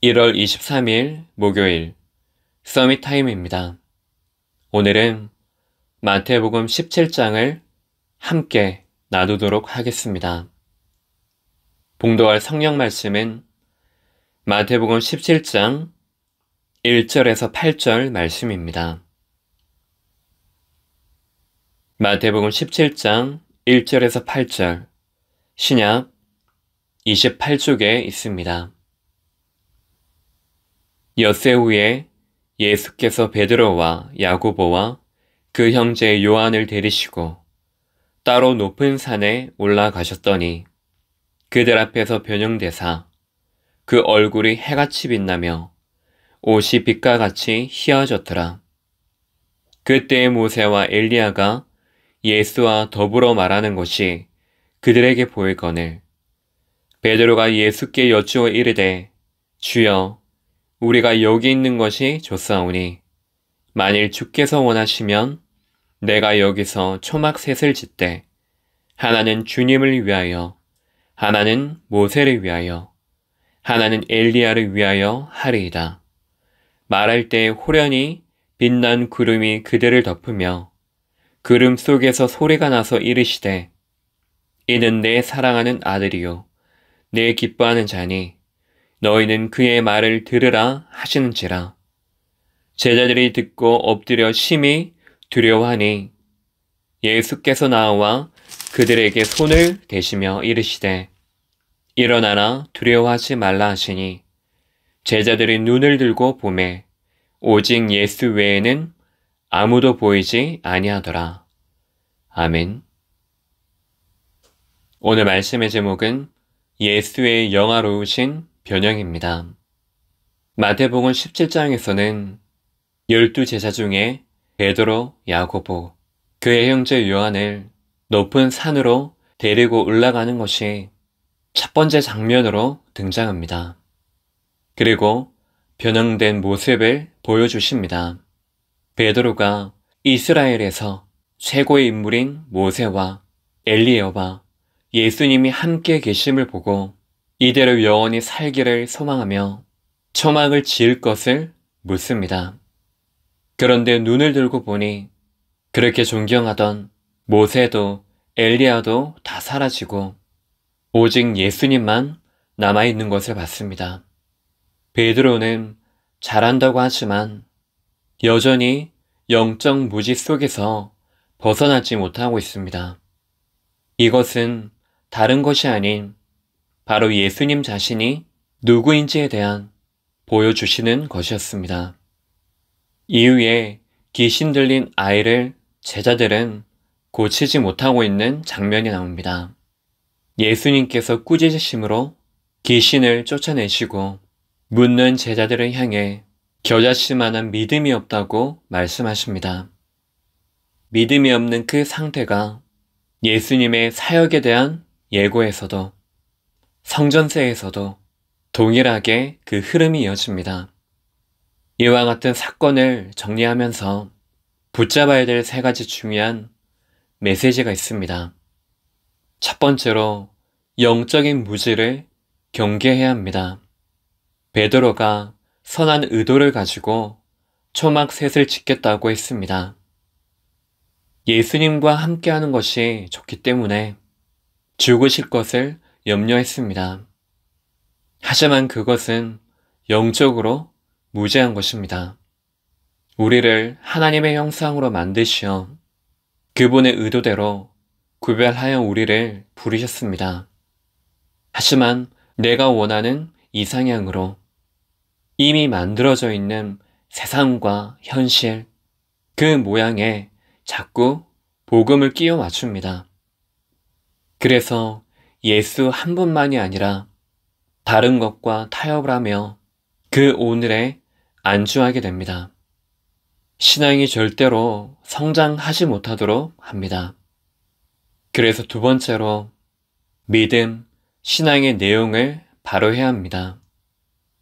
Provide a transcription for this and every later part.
1월 23일 목요일 서밋 타임입니다. 오늘은 마태복음 17장을 함께 나누도록 하겠습니다. 봉독할 성경 말씀은 마태복음 17장 1절에서 8절 말씀입니다. 마태복음 17장 1절에서 8절 신약 28쪽에 있습니다. 엿새 후에 예수께서 베드로와 야고보와 그 형제 요한을 데리시고 따로 높은 산에 올라가셨더니 그들 앞에서 변형되사 그 얼굴이 해같이 빛나며 옷이 빛과 같이 희어졌더라. 그때 모세와 엘리야가 예수와 더불어 말하는 것이 그들에게 보이거늘 베드로가 예수께 여쭈어 이르되 주여 우리가 여기 있는 것이 좋사오니 만일 주께서 원하시면 내가 여기서 초막 셋을 짓되 하나는 주님을 위하여 하나는 모세를 위하여 하나는 엘리야를 위하여 하리이다. 말할 때 호련히 빛난 구름이 그들을 덮으며 구름 속에서 소리가 나서 이르시되 이는 내 사랑하는 아들이요 내 기뻐하는 자니 너희는 그의 말을 들으라 하시는지라. 제자들이 듣고 엎드려 심히 두려워하니 예수께서 나와 그들에게 손을 대시며 이르시되 일어나라 두려워하지 말라 하시니 제자들이 눈을 들고 보매 오직 예수 외에는 아무도 보이지 아니하더라. 아멘. 오늘 말씀의 제목은 예수의 영화로우신 변형입니다. 마태복음 17장에서는 12제자 중에 베드로, 야고보, 그의 형제 요한을 높은 산으로 데리고 올라가는 것이 첫 번째 장면으로 등장합니다. 그리고 변형된 모습을 보여주십니다. 베드로가 이스라엘에서 최고의 인물인 모세와 엘리야와 예수님이 함께 계심을 보고 이대로 영원히 살기를 소망하며 초막을 지을 것을 묻습니다. 그런데 눈을 들고 보니 그렇게 존경하던 모세도 엘리야도 다 사라지고 오직 예수님만 남아있는 것을 봤습니다. 베드로는 잘한다고 하지만 여전히 영적 무지 속에서 벗어나지 못하고 있습니다. 이것은 다른 것이 아닌 바로 예수님 자신이 누구인지에 대한 보여주시는 것이었습니다. 이후에 귀신 들린 아이를 제자들은 고치지 못하고 있는 장면이 나옵니다. 예수님께서 꾸짖으심으로 귀신을 쫓아내시고 묻는 제자들을 향해 겨자씨만한 믿음이 없다고 말씀하십니다. 믿음이 없는 그 상태가 예수님의 사역에 대한 예고에서도 성전세에서도 동일하게 그 흐름이 이어집니다. 이와 같은 사건을 정리하면서 붙잡아야 될 세 가지 중요한 메시지가 있습니다. 첫 번째로 영적인 무지를 경계해야 합니다. 베드로가 선한 의도를 가지고 초막 셋을 짓겠다고 했습니다. 예수님과 함께하는 것이 좋기 때문에 죽으실 것을 염려했습니다. 하지만 그것은 영적으로 무죄한 것입니다. 우리를 하나님의 형상으로 만드시어 그분의 의도대로 구별하여 우리를 부르셨습니다. 하지만 내가 원하는 이상향으로 이미 만들어져 있는 세상과 현실, 그 모양에 자꾸 복음을 끼워 맞춥니다. 그래서 예수 한 분만이 아니라 다른 것과 타협을 하며 그 오늘에 안주하게 됩니다. 신앙이 절대로 성장하지 못하도록 합니다. 그래서 두 번째로 믿음, 신앙의 내용을 바로 해야 합니다.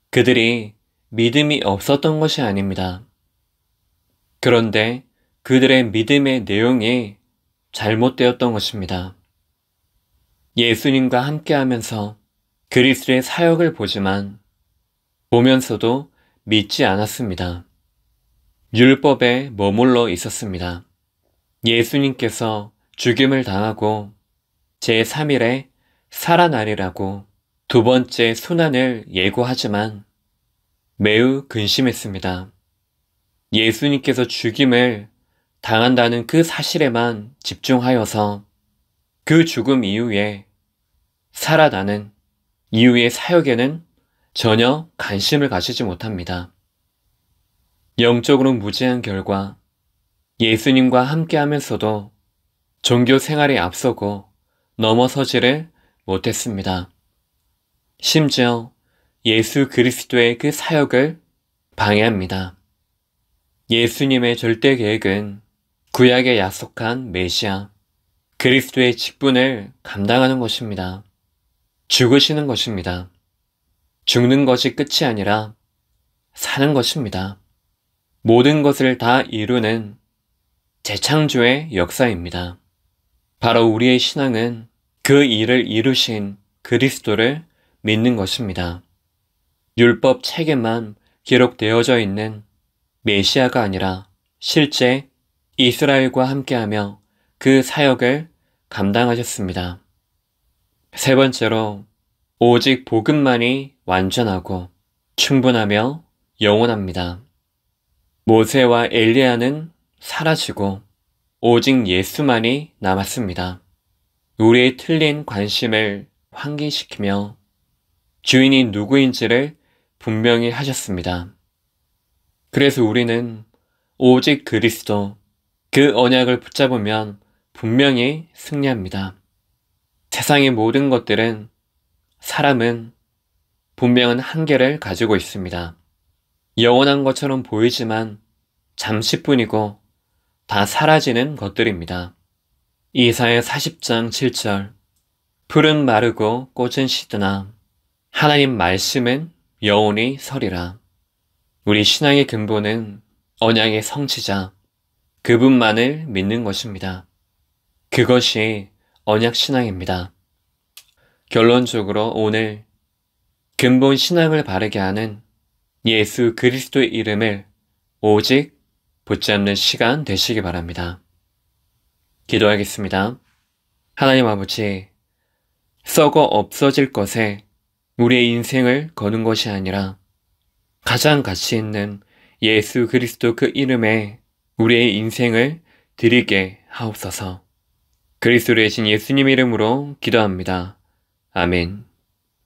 그들이 믿음이 없었던 것이 아닙니다. 그런데 그들의 믿음의 내용이 잘못되었던 것입니다. 예수님과 함께하면서 그리스도의 사역을 보지만 보면서도 믿지 않았습니다. 율법에 머물러 있었습니다. 예수님께서 죽임을 당하고 제3일에 살아나리라고 두 번째 순환을 예고하지만 매우 근심했습니다. 예수님께서 죽임을 당한다는 그 사실에만 집중하여서 그 죽음 이후에 살아나는 이후의 사역에는 전혀 관심을 가지지 못합니다. 영적으로 무지한 결과 예수님과 함께 하면서도 종교 생활에 앞서고 넘어서지를 못했습니다. 심지어 예수 그리스도의 그 사역을 방해합니다. 예수님의 절대 계획은 구약에 약속한 메시아, 그리스도의 직분을 감당하는 것입니다. 죽으시는 것입니다. 죽는 것이 끝이 아니라 사는 것입니다. 모든 것을 다 이루는 재창조의 역사입니다. 바로 우리의 신앙은 그 일을 이루신 그리스도를 믿는 것입니다. 율법 책에만 기록되어져 있는 메시아가 아니라 실제 이스라엘과 함께하며 그 사역을 감당하셨습니다. 세 번째로, 오직 복음만이 완전하고 충분하며 영원합니다. 모세와 엘리야는 사라지고 오직 예수만이 남았습니다. 우리의 틀린 관심을 환기시키며 주인이 누구인지를 분명히 하셨습니다. 그래서 우리는 오직 그리스도, 그 언약을 붙잡으면 분명히 승리합니다. 세상의 모든 것들은, 사람은 분명한 한계를 가지고 있습니다. 영원한 것처럼 보이지만 잠시뿐이고 다 사라지는 것들입니다. 이사야 40장 7절, 풀은 마르고 꽃은 시드나 하나님 말씀은 영원히 서리라. 우리 신앙의 근본은 언약의 성취자, 그분만을 믿는 것입니다. 그것이 언약 신앙입니다. 결론적으로 오늘 근본 신앙을 바르게 하는 예수 그리스도의 이름을 오직 붙잡는 시간 되시기 바랍니다. 기도하겠습니다. 하나님 아버지, 썩어 없어질 것에 우리의 인생을 거는 것이 아니라 가장 가치 있는 예수 그리스도 그 이름에 우리의 인생을 드리게 하옵소서. 그리스도의 신 예수님 이름으로 기도합니다. 아멘.